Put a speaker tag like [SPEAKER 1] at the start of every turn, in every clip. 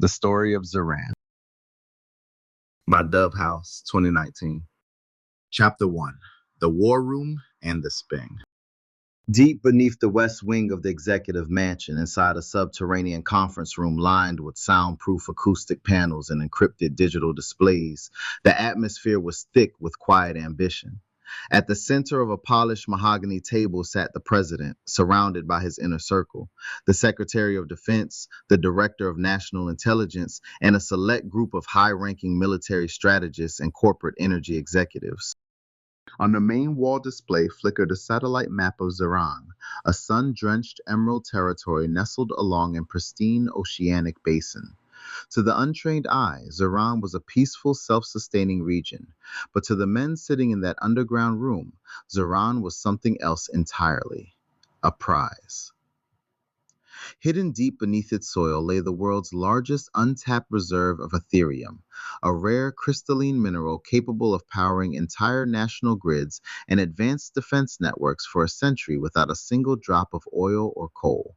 [SPEAKER 1] The Story of Zoran by Dove House, 2019. Chapter 1. The War Room and the Sping. Deep beneath the west wing of the executive mansion, inside a subterranean conference room lined with soundproof acoustic panels and encrypted digital displays, the atmosphere was thick with quiet ambition. At the center of a polished mahogany table sat the president, surrounded by his inner circle, the Secretary of Defense, the Director of National Intelligence, and a select group of high-ranking military strategists and corporate energy executives. On the main wall display flickered a satellite map of Zuran, a sun-drenched emerald territory nestled along a pristine oceanic basin. To the untrained eye, Zuran was a peaceful, self-sustaining region, but to the men sitting in that underground room, Zuran was something else entirely. A prize. Hidden deep beneath its soil lay the world's largest untapped reserve of Aetherium, a rare crystalline mineral capable of powering entire national grids and advanced defense networks for a century without a single drop of oil or coal.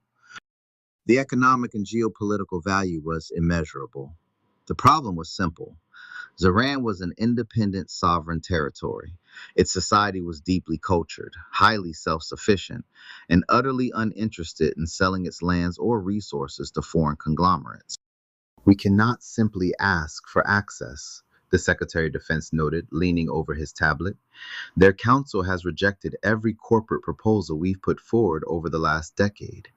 [SPEAKER 1] The economic and geopolitical value was immeasurable. The problem was simple. Zuran was an independent, sovereign territory. Its society was deeply cultured, highly self-sufficient, and utterly uninterested in selling its lands or resources to foreign conglomerates. "We cannot simply ask for access," the Secretary of Defense noted, leaning over his tablet. "Their council has rejected every corporate proposal we've put forward over the last decade.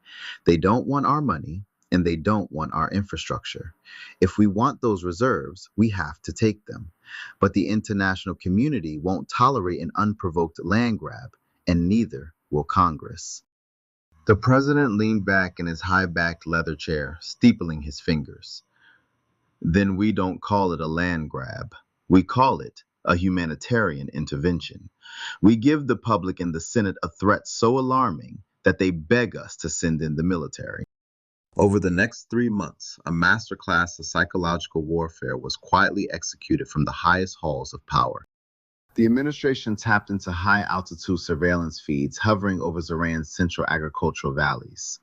[SPEAKER 1] They don't want our money, and they don't want our infrastructure. If we want those reserves, we have to take them. But the international community won't tolerate an unprovoked land grab, and neither will Congress." The president leaned back in his high-backed leather chair, steepling his fingers. "Then we don't call it a land grab. We call it a humanitarian intervention. We give the public and the Senate a threat so alarming that they beg us to send in the military." Over the next 3 months, a masterclass of psychological warfare was quietly executed from the highest halls of power. The administration tapped into high-altitude surveillance feeds hovering over Zoran's central agricultural valleys.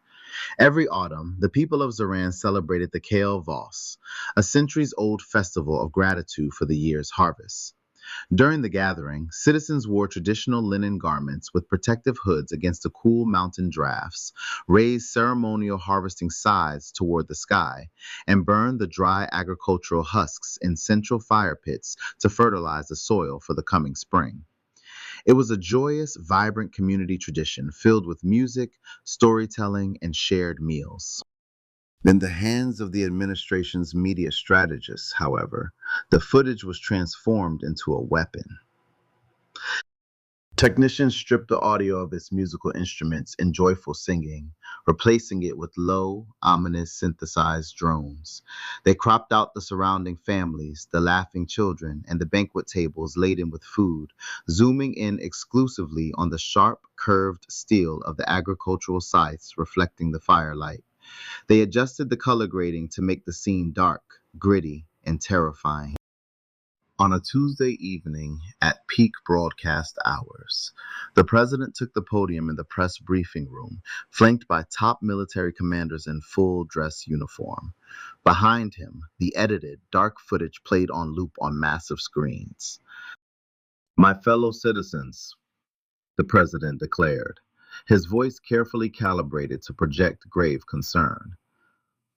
[SPEAKER 1] Every autumn, the people of Zuran celebrated the Kale Voss, a centuries-old festival of gratitude for the year's harvest. During the gathering, citizens wore traditional linen garments with protective hoods against the cool mountain drafts, raised ceremonial harvesting scythes toward the sky, and burned the dry agricultural husks in central fire pits to fertilize the soil for the coming spring. It was a joyous, vibrant community tradition filled with music, storytelling, and shared meals. In the hands of the administration's media strategists, however, the footage was transformed into a weapon. Technicians stripped the audio of its musical instruments in joyful singing, replacing it with low, ominous synthesized drones. They cropped out the surrounding families, the laughing children, and the banquet tables laden with food, zooming in exclusively on the sharp, curved steel of the agricultural scythes reflecting the firelight. They adjusted the color grading to make the scene dark, gritty, and terrifying. On a Tuesday evening at peak broadcast hours, the president took the podium in the press briefing room, flanked by top military commanders in full dress uniform. Behind him, the edited, dark footage played on loop on massive screens. "My fellow citizens," the president declared, his voice carefully calibrated to project grave concern.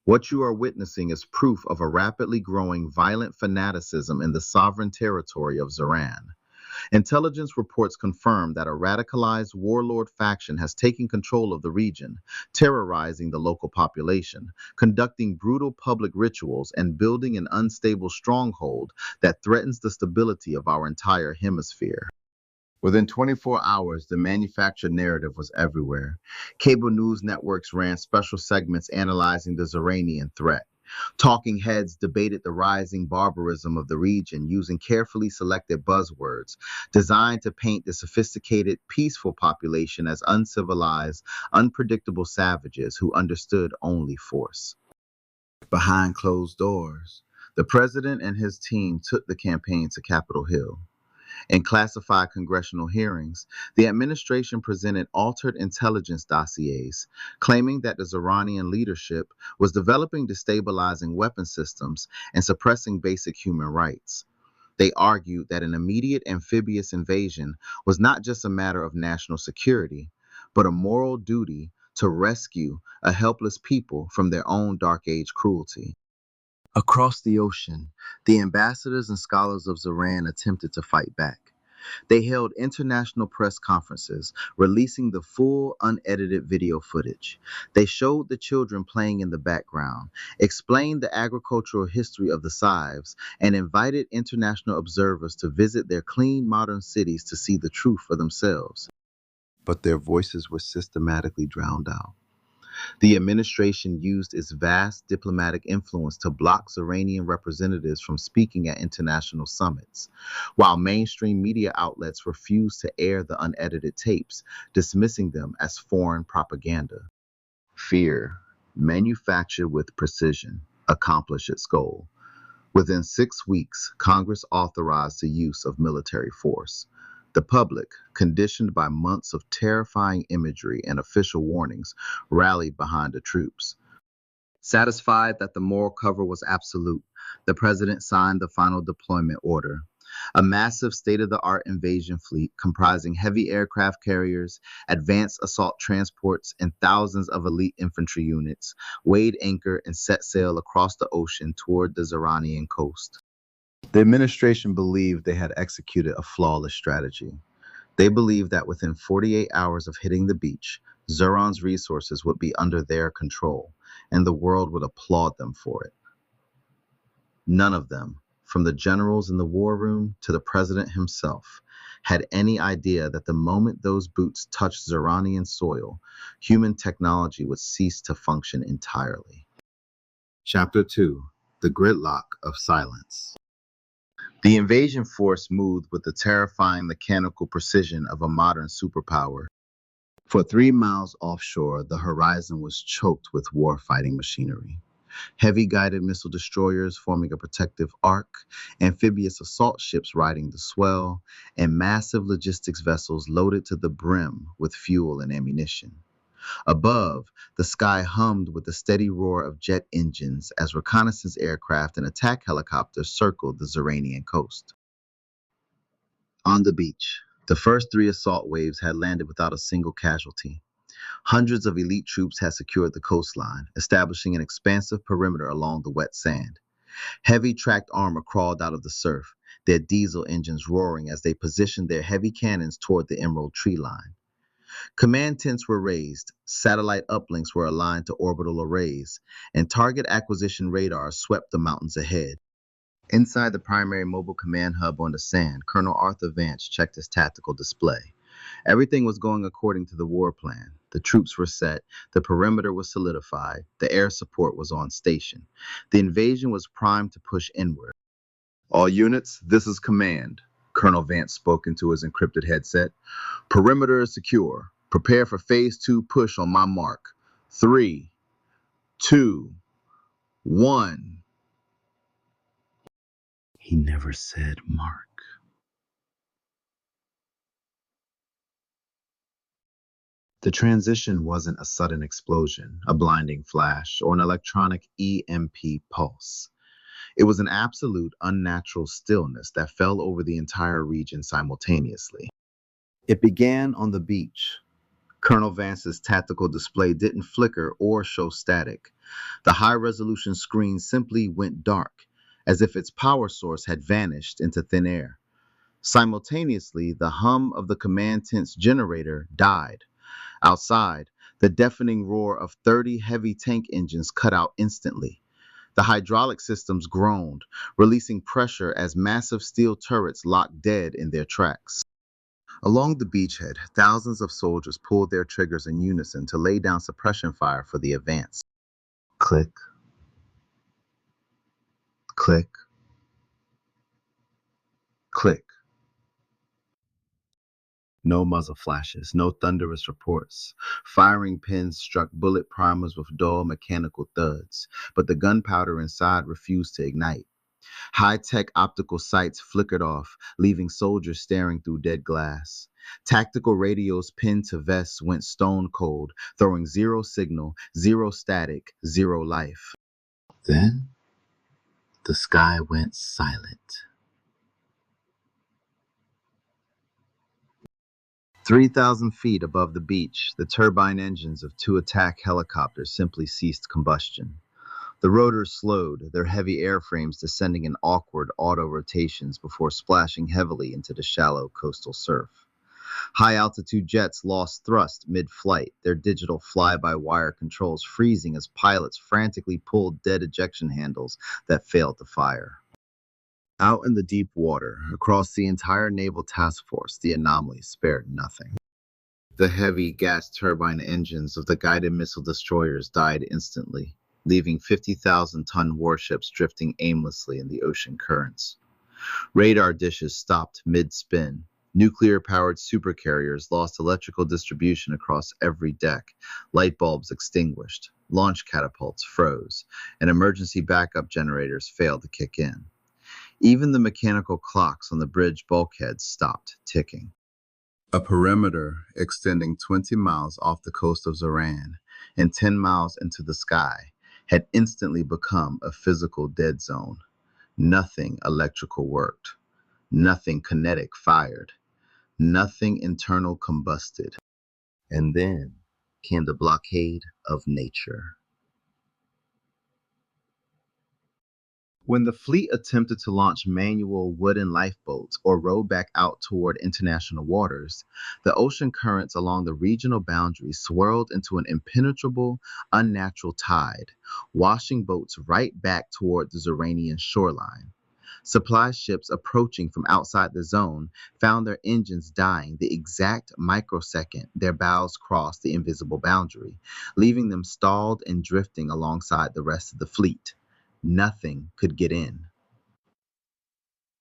[SPEAKER 1] "What you are witnessing is proof of a rapidly growing violent fanaticism in the sovereign territory of Zuran. Intelligence reports confirm that a radicalized warlord faction has taken control of the region, terrorizing the local population, conducting brutal public rituals, and building an unstable stronghold that threatens the stability of our entire hemisphere." Within 24 hours, the manufactured narrative was everywhere. Cable news networks ran special segments analyzing the Zuranian threat. Talking heads debated the rising barbarism of the region using carefully selected buzzwords designed to paint the sophisticated, peaceful population as uncivilized, unpredictable savages who understood only force. Behind closed doors, the president and his team took the campaign to Capitol Hill. In classified congressional hearings, the administration presented altered intelligence dossiers, claiming that the Zuranian leadership was developing destabilizing weapon systems and suppressing basic human rights. They argued that an immediate amphibious invasion was not just a matter of national security, but a moral duty to rescue a helpless people from their own Dark Age cruelty. Across the ocean, the ambassadors and scholars of Zuran attempted to fight back. They held international press conferences, releasing the full, unedited video footage. They showed the children playing in the background, explained the agricultural history of the Scives, and invited international observers to visit their clean, modern cities to see the truth for themselves. But their voices were systematically drowned out. The administration used its vast diplomatic influence to block Zuranian representatives from speaking at international summits, while mainstream media outlets refused to air the unedited tapes, dismissing them as foreign propaganda. Fear, manufactured with precision, accomplished its goal. Within 6 weeks, Congress authorized the use of military force. The public, conditioned by months of terrifying imagery and official warnings, rallied behind the troops. Satisfied that the moral cover was absolute, the president signed the final deployment order. A massive state-of-the-art invasion fleet comprising heavy aircraft carriers, advanced assault transports, and thousands of elite infantry units weighed anchor and set sail across the ocean toward the Zuranian coast. The administration believed they had executed a flawless strategy. They believed that within 48 hours of hitting the beach, Zuran's resources would be under their control, and the world would applaud them for it. None of them, from the generals in the war room to the president himself, had any idea that the moment those boots touched Zuranian soil, human technology would cease to function entirely. Chapter 2: The Gridlock of Silence. The invasion force moved with the terrifying mechanical precision of a modern superpower. For 3 miles offshore, the horizon was choked with war-fighting machinery. Heavy guided missile destroyers forming a protective arc, amphibious assault ships riding the swell, and massive logistics vessels loaded to the brim with fuel and ammunition. Above, the sky hummed with the steady roar of jet engines as reconnaissance aircraft and attack helicopters circled the Zuranian coast. On the beach, the first 3 assault waves had landed without a single casualty. Hundreds of elite troops had secured the coastline, establishing an expansive perimeter along the wet sand. Heavy tracked armor crawled out of the surf, their diesel engines roaring as they positioned their heavy cannons toward the emerald tree line. Command tents were raised, satellite uplinks were aligned to orbital arrays, and target acquisition radars swept the mountains ahead. Inside the primary mobile command hub on the sand, Colonel Arthur Vance checked his tactical display. Everything was going according to the war plan. The troops were set, the perimeter was solidified, the air support was on station. The invasion was primed to push inward. "All units, this is command," Colonel Vance spoke into his encrypted headset. "Perimeter is secure. Prepare for phase 2 push on my mark. 3, 2, 1. He never said mark. The transition wasn't a sudden explosion, a blinding flash, or an electronic EMP pulse. It was an absolute, unnatural stillness that fell over the entire region simultaneously. It began on the beach. Colonel Vance's tactical display didn't flicker or show static. The high-resolution screen simply went dark, as if its power source had vanished into thin air. Simultaneously, the hum of the command tent's generator died. Outside, the deafening roar of 30 heavy tank engines cut out instantly. The hydraulic systems groaned, releasing pressure as massive steel turrets locked dead in their tracks. Along the beachhead, thousands of soldiers pulled their triggers in unison to lay down suppression fire for the advance. Click, click, click. No muzzle flashes, no thunderous reports. Firing pins struck bullet primers with dull mechanical thuds, but the gunpowder inside refused to ignite. High-tech optical sights flickered off, leaving soldiers staring through dead glass. Tactical radios pinned to vests went stone cold, throwing zero signal, zero static, zero life. Then the sky went silent. 3,000 feet above the beach, the turbine engines of two attack helicopters simply ceased combustion. The rotors slowed, their heavy airframes descending in awkward auto-rotations before splashing heavily into the shallow coastal surf. High-altitude jets lost thrust mid-flight, their digital fly-by-wire controls freezing as pilots frantically pulled dead ejection handles that failed to fire. Out in the deep water, across the entire naval task force, the anomaly spared nothing. The heavy gas turbine engines of the guided missile destroyers died instantly, leaving 50,000-ton warships drifting aimlessly in the ocean currents. Radar dishes stopped mid-spin. Nuclear-powered supercarriers lost electrical distribution across every deck. Light bulbs extinguished. Launch catapults froze, and emergency backup generators failed to kick in. Even the mechanical clocks on the bridge bulkheads stopped ticking. A perimeter extending 20 miles off the coast of Zuran and 10 miles into the sky had instantly become a physical dead zone. Nothing electrical worked. Nothing kinetic fired. Nothing internal combusted. And then came the blockade of nature. When the fleet attempted to launch manual wooden lifeboats or row back out toward international waters, the ocean currents along the regional boundaries swirled into an impenetrable, unnatural tide, washing boats right back toward the Zuranian shoreline. Supply ships approaching from outside the zone found their engines dying the exact microsecond their bows crossed the invisible boundary, leaving them stalled and drifting alongside the rest of the fleet. Nothing could get in.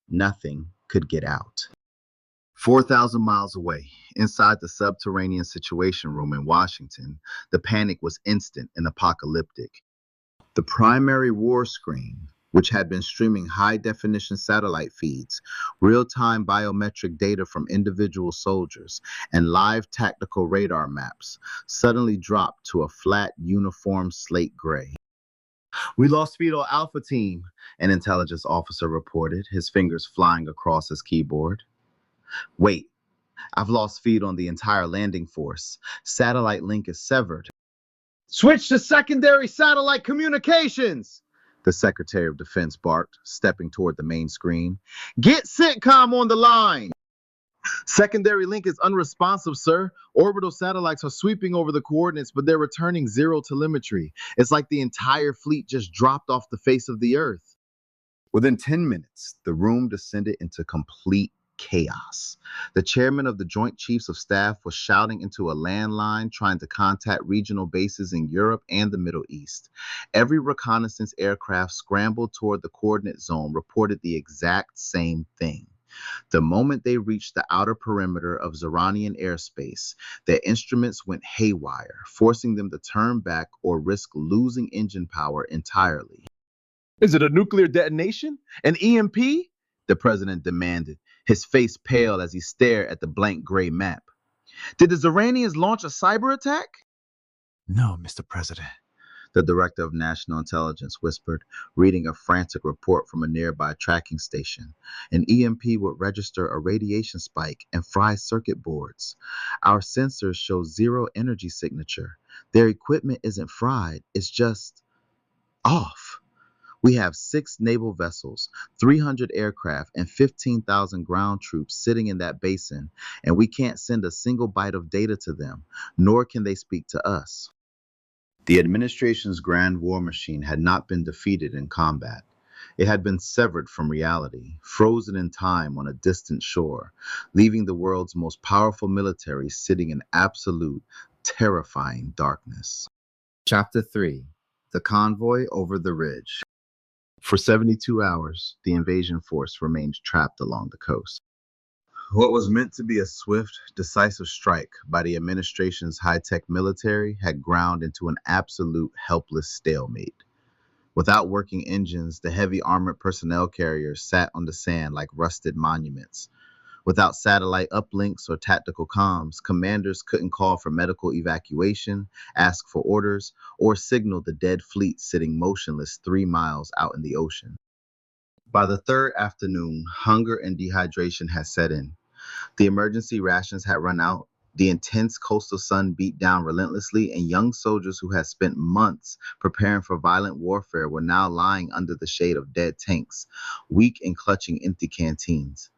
[SPEAKER 1] Nothing could get out. 4,000 miles away, inside the subterranean situation room in Washington, the panic was instant and apocalyptic. The primary war screen, which had been streaming high-definition satellite feeds, real-time biometric data from individual soldiers, and live tactical radar maps, suddenly dropped to a flat, uniform slate gray. "We lost speed on Alpha Team," an intelligence officer reported, his fingers flying across his keyboard. "Wait, I've lost feed on the entire landing force. Satellite link is severed." "Switch to secondary satellite communications!" the Secretary of Defense barked, stepping toward the main screen. "Get CENTCOM on the line!" "Secondary link is unresponsive, sir. Orbital satellites are sweeping over the coordinates, but they're returning zero telemetry. It's like the entire fleet just dropped off the face of the earth." Within 10 minutes, the room descended into complete chaos. The chairman of the Joint Chiefs of Staff was shouting into a landline, trying to contact regional bases in Europe and the Middle East. Every reconnaissance aircraft scrambled toward the coordinate zone reported the exact same thing. The moment they reached the outer perimeter of Zuranian airspace, their instruments went haywire, forcing them to turn back or risk losing engine power entirely. "Is it a nuclear detonation? An EMP?" the president demanded, his face pale as he stared at the blank gray map. "Did the Zuranians launch a cyber attack?" "No, Mr. President," the director of national intelligence whispered, reading a frantic report from a nearby tracking station. "An EMP would register a radiation spike and fry circuit boards. Our sensors show zero energy signature. Their equipment isn't fried, it's just off. We have 6 naval vessels, 300 aircraft, and 15,000 ground troops sitting in that basin, and we can't send a single byte of data to them, nor can they speak to us." The administration's grand war machine had not been defeated in combat. It had been severed from reality, frozen in time on a distant shore, leaving the world's most powerful military sitting in absolute, terrifying darkness. Chapter 3: The Convoy Over the Ridge. For 72 hours, the invasion force remained trapped along the coast. What was meant to be a swift, decisive strike by the administration's high-tech military had ground into an absolute helpless stalemate. Without working engines, the heavy armored personnel carriers sat on the sand like rusted monuments. Without satellite uplinks or tactical comms, commanders couldn't call for medical evacuation, ask for orders, or signal the dead fleet sitting motionless 3 miles out in the ocean. By the third afternoon, hunger and dehydration had set in. The emergency rations had run out. The intense coastal sun beat down relentlessly, and young soldiers who had spent months preparing for violent warfare were now lying under the shade of dead tanks, weak and clutching empty canteens.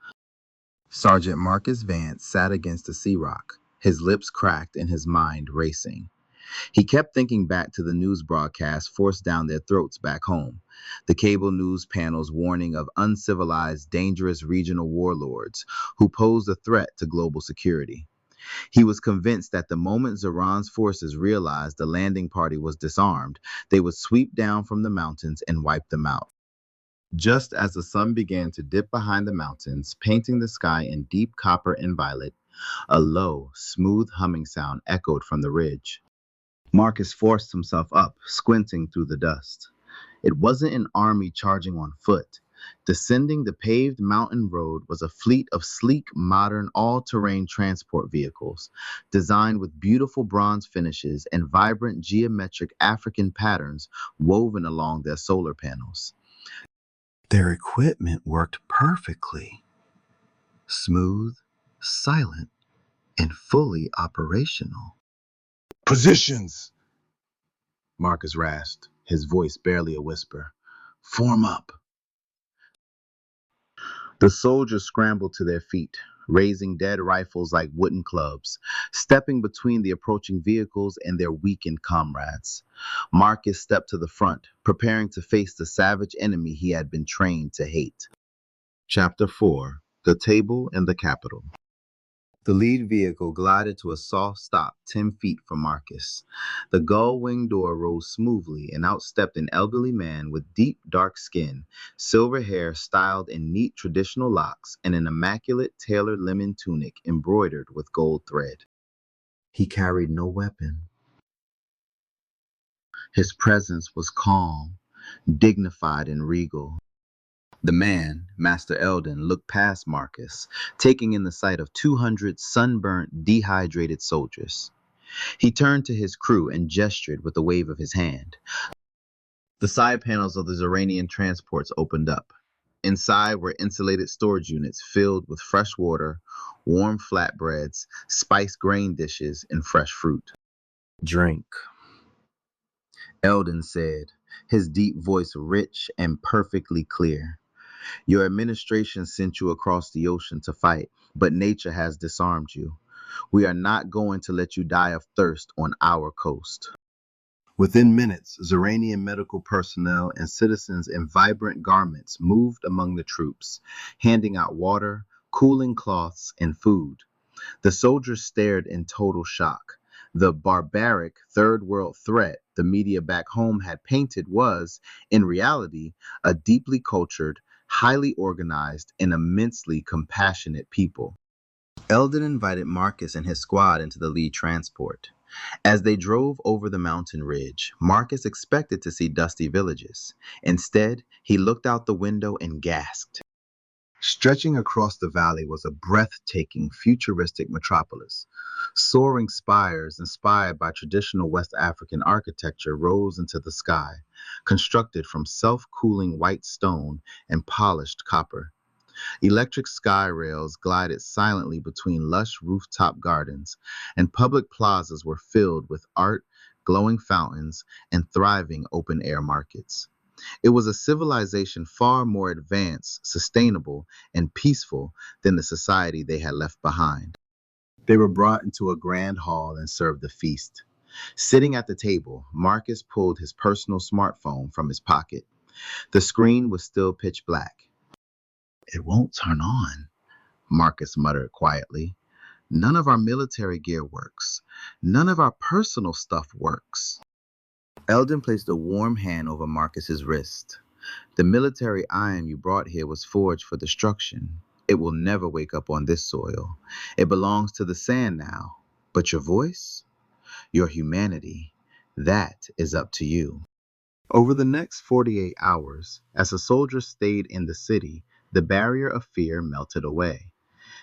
[SPEAKER 1] Sergeant Marcus Vance sat against a sea rock, his lips cracked and his mind racing. He kept thinking back to the news broadcast forced down their throats back home, the cable news panels warning of uncivilized, dangerous regional warlords who posed a threat to global security. He was convinced that the moment Zoran's forces realized the landing party was disarmed, they would sweep down from the mountains and wipe them out. Just as the sun began to dip behind the mountains, painting the sky in deep copper and violet, a low, smooth humming sound echoed from the ridge. Marcus forced himself up, squinting through the dust. It wasn't an army charging on foot. Descending the paved mountain road was a fleet of sleek, modern, all-terrain transport vehicles, designed with beautiful bronze finishes and vibrant geometric African patterns woven along their solar panels. Their equipment worked perfectly. Smooth, silent, and fully operational. Positions! Marcus rasped, his voice barely a whisper. Form up. The soldiers scrambled to their feet, raising dead rifles like wooden clubs, stepping between the approaching vehicles and their weakened comrades. Marcus stepped to the front, preparing to face the savage enemy he had been trained to hate. Chapter 4: The Table in the Capitol. The lead vehicle glided to a soft stop 10 feet from Marcus. The gull-wing door rose smoothly, and out stepped an elderly man with deep, dark skin, silver hair styled in neat traditional locks, and an immaculate tailored linen tunic embroidered with gold thread. He carried no weapon. His presence was calm, dignified, and regal. The man, Master Eldon, looked past Marcus, taking in the sight of 200 sunburnt, dehydrated soldiers. He turned to his crew and gestured with a wave of his hand. The side panels of the Zuranian transports opened up. Inside were insulated storage units filled with fresh water, warm flatbreads, spiced grain dishes, and fresh fruit. Drink, Eldon said, his deep voice rich and perfectly clear. Your administration sent you across the ocean to fight, but nature has disarmed you. We are not going to let you die of thirst on our coast. Within minutes, Zuranian medical personnel and citizens in vibrant garments moved among the troops, handing out water, cooling cloths, and food. The soldiers stared in total shock. The barbaric third world threat the media back home had painted was, in reality, a deeply cultured, highly organized, and immensely compassionate people. Eldon invited Marcus and his squad into the lead transport. As they drove over the mountain ridge, Marcus expected to see dusty villages. Instead, he looked out the window and gasped. Stretching across the valley was a breathtaking, futuristic metropolis. Soaring spires inspired by traditional West African architecture rose into the sky, constructed from self-cooling white stone and polished copper. Electric sky rails glided silently between lush rooftop gardens, and public plazas were filled with art, glowing fountains, and thriving open-air markets. It was a civilization far more advanced, sustainable, and peaceful than the society they had left behind. They were brought into a grand hall and served a feast. Sitting at the table, Marcus pulled his personal smartphone from his pocket. The screen was still pitch black. It won't turn on, Marcus muttered quietly. None of our military gear works. None of our personal stuff works. Eldon placed a warm hand over Marcus's wrist. The military iron you brought here was forged for destruction. It will never wake up on this soil. It belongs to the sand now. But your voice, your humanity, that is up to you. Over the next 48 hours, as the soldiers stayed in the city, the barrier of fear melted away.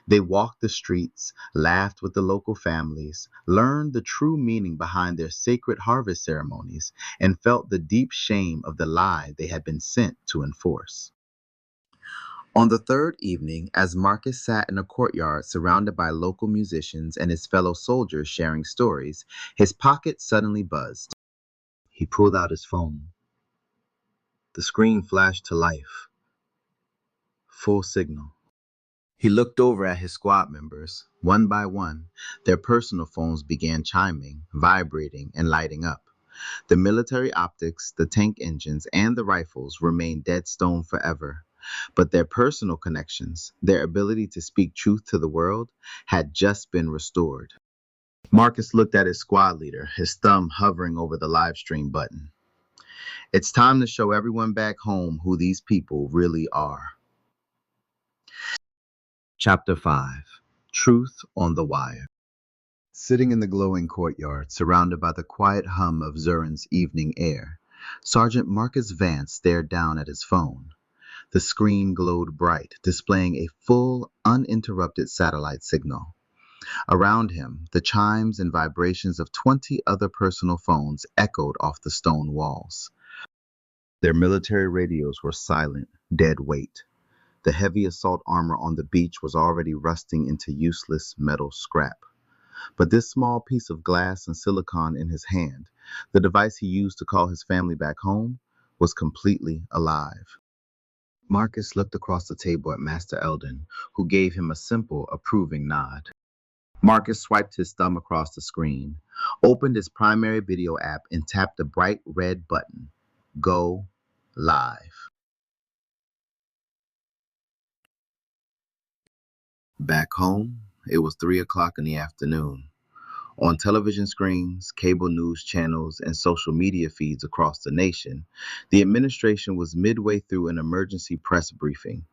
[SPEAKER 1] They walked the streets, laughed with the local families, learned the true meaning behind their sacred harvest ceremonies, and felt the deep shame of the lie they had been sent to enforce. On the third evening, as Marcus sat in a courtyard surrounded by local musicians and his fellow soldiers sharing stories, his pocket suddenly buzzed. He pulled out his phone. The screen flashed to life. Full signal. He looked over at his squad members. One by one, their personal phones began chiming, vibrating, and lighting up. The military optics, the tank engines, and the rifles remained dead stone forever. But their personal connections, their ability to speak truth to the world, had just been restored. Marcus looked at his squad leader, his thumb hovering over the live stream button. It's time to show everyone back home who these people really are. Chapter 5. Truth on the Wire. Sitting in the glowing courtyard, surrounded by the quiet hum of Zuran's evening air, Sergeant Marcus Vance stared down at his phone. The screen glowed bright, displaying a full, uninterrupted satellite signal. Around him, the chimes and vibrations of 20 other personal phones echoed off the stone walls. Their military radios were silent, dead weight. The heavy assault armor on the beach was already rusting into useless metal scrap. But this small piece of glass and silicon in his hand, the device he used to call his family back home, was completely alive. Marcus looked across the table at Master Eldon, who gave him a simple, approving nod. Marcus swiped his thumb across the screen, opened his primary video app, and tapped the bright red button. Go live. Back home, it was 3 o'clock in the afternoon. On television screens, cable news channels, and social media feeds across the nation, the administration was midway through an emergency press briefing.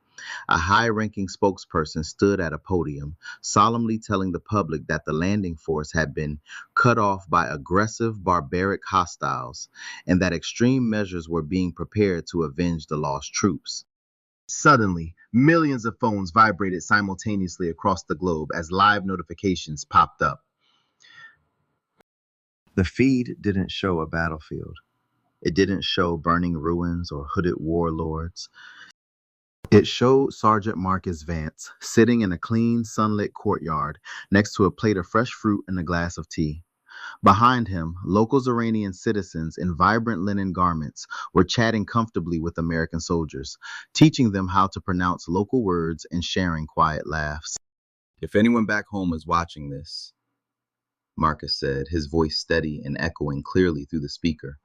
[SPEAKER 1] A high-ranking spokesperson stood at a podium, solemnly telling the public that the landing force had been cut off by aggressive, barbaric hostiles, and that extreme measures were being prepared to avenge the lost troops. Suddenly, millions of phones vibrated simultaneously across the globe as live notifications popped up. The feed didn't show a battlefield. It didn't show burning ruins or hooded warlords. It showed Sergeant Marcus Vance sitting in a clean, sunlit courtyard next to a plate of fresh fruit and a glass of tea. Behind him, local Zoranian citizens in vibrant linen garments were chatting comfortably with American soldiers, teaching them how to pronounce local words and sharing quiet laughs. If anyone back home is watching this, Marcus said, his voice steady and echoing clearly through the speaker,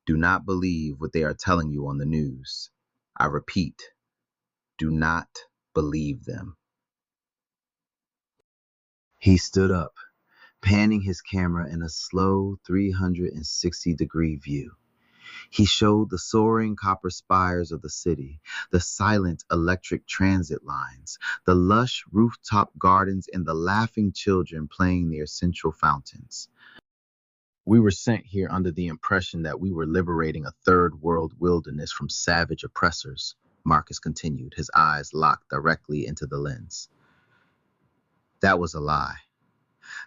[SPEAKER 1] do not believe what they are telling you on the news. I repeat, do not believe them. He stood up, panning his camera in a slow 360-degree view. He showed the soaring copper spires of the city, the silent electric transit lines, the lush rooftop gardens, and the laughing children playing near central fountains. We were sent here under the impression that we were liberating a third world wilderness from savage oppressors, Marcus continued, his eyes locked directly into the lens. That was a lie.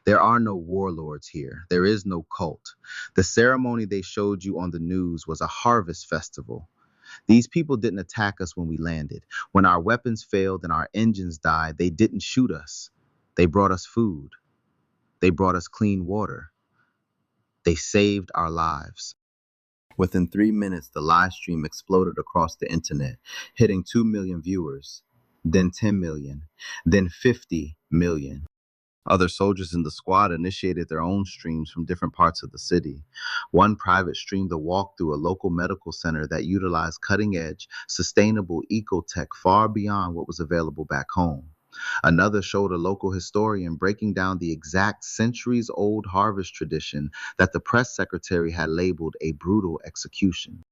[SPEAKER 1] There are no warlords here. There is no cult. The ceremony they showed you on the news was a harvest festival. These people didn't attack us when we landed. When our weapons failed and our engines died, they didn't shoot us. They brought us food. They brought us clean water. They saved our lives. Within 3 minutes, the live stream exploded across the internet, hitting 2 million viewers, then 10 million, then 50 million. Other soldiers in the squad initiated their own streams from different parts of the city. One private streamed a walk through a local medical center that utilized cutting-edge, sustainable eco-tech far beyond what was available back home. Another showed a local historian breaking down the exact centuries-old harvest tradition that the press secretary had labeled a brutal execution.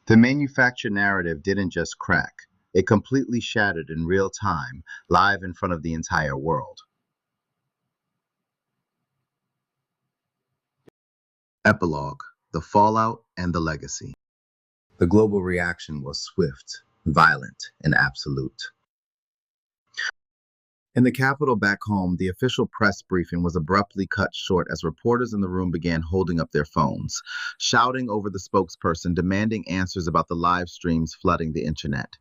[SPEAKER 1] The manufactured narrative didn't just crack. It completely shattered in real time, live in front of the entire world. Epilogue: The Fallout and the Legacy. The global reaction was swift, violent, and absolute. In the capital back home, the official press briefing was abruptly cut short as reporters in the room began holding up their phones, shouting over the spokesperson, demanding answers about the live streams flooding the internet.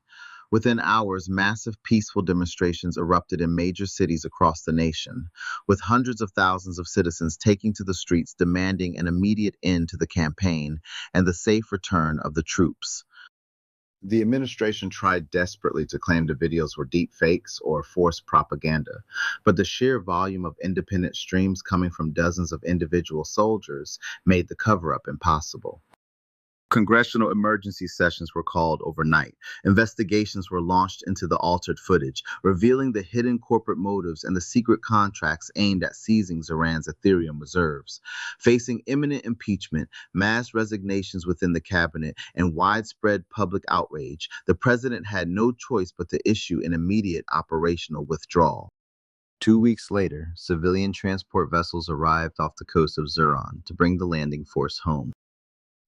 [SPEAKER 1] Within hours, massive peaceful demonstrations erupted in major cities across the nation, with hundreds of thousands of citizens taking to the streets demanding an immediate end to the campaign and the safe return of the troops. The administration tried desperately to claim the videos were deep fakes or forced propaganda, but the sheer volume of independent streams coming from dozens of individual soldiers made the cover-up impossible. Congressional emergency sessions were called overnight. Investigations were launched into the altered footage, revealing the hidden corporate motives and the secret contracts aimed at seizing Zoran's Aetherium reserves. Facing imminent impeachment, mass resignations within the cabinet, and widespread public outrage, the president had no choice but to issue an immediate operational withdrawal. 2 weeks later, civilian transport vessels arrived off the coast of Zuran to bring the landing force home.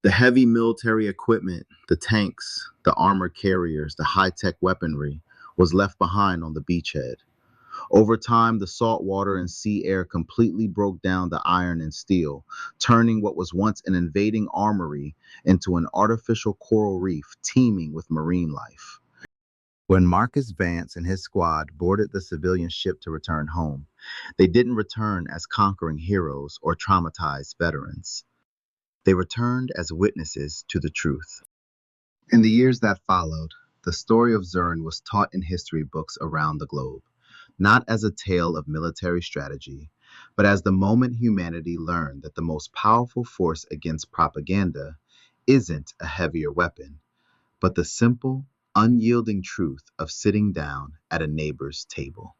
[SPEAKER 1] The heavy military equipment, the tanks, the armored carriers, the high-tech weaponry was left behind on the beachhead. Over time, the salt water and sea air completely broke down the iron and steel, turning what was once an invading armory into an artificial coral reef teeming with marine life. When Marcus Vance and his squad boarded the civilian ship to return home, they didn't return as conquering heroes or traumatized veterans. They returned as witnesses to the truth. In the years that followed, the story of Zoran was taught in history books around the globe, not as a tale of military strategy, but as the moment humanity learned that the most powerful force against propaganda isn't a heavier weapon, but the simple, unyielding truth of sitting down at a neighbor's table.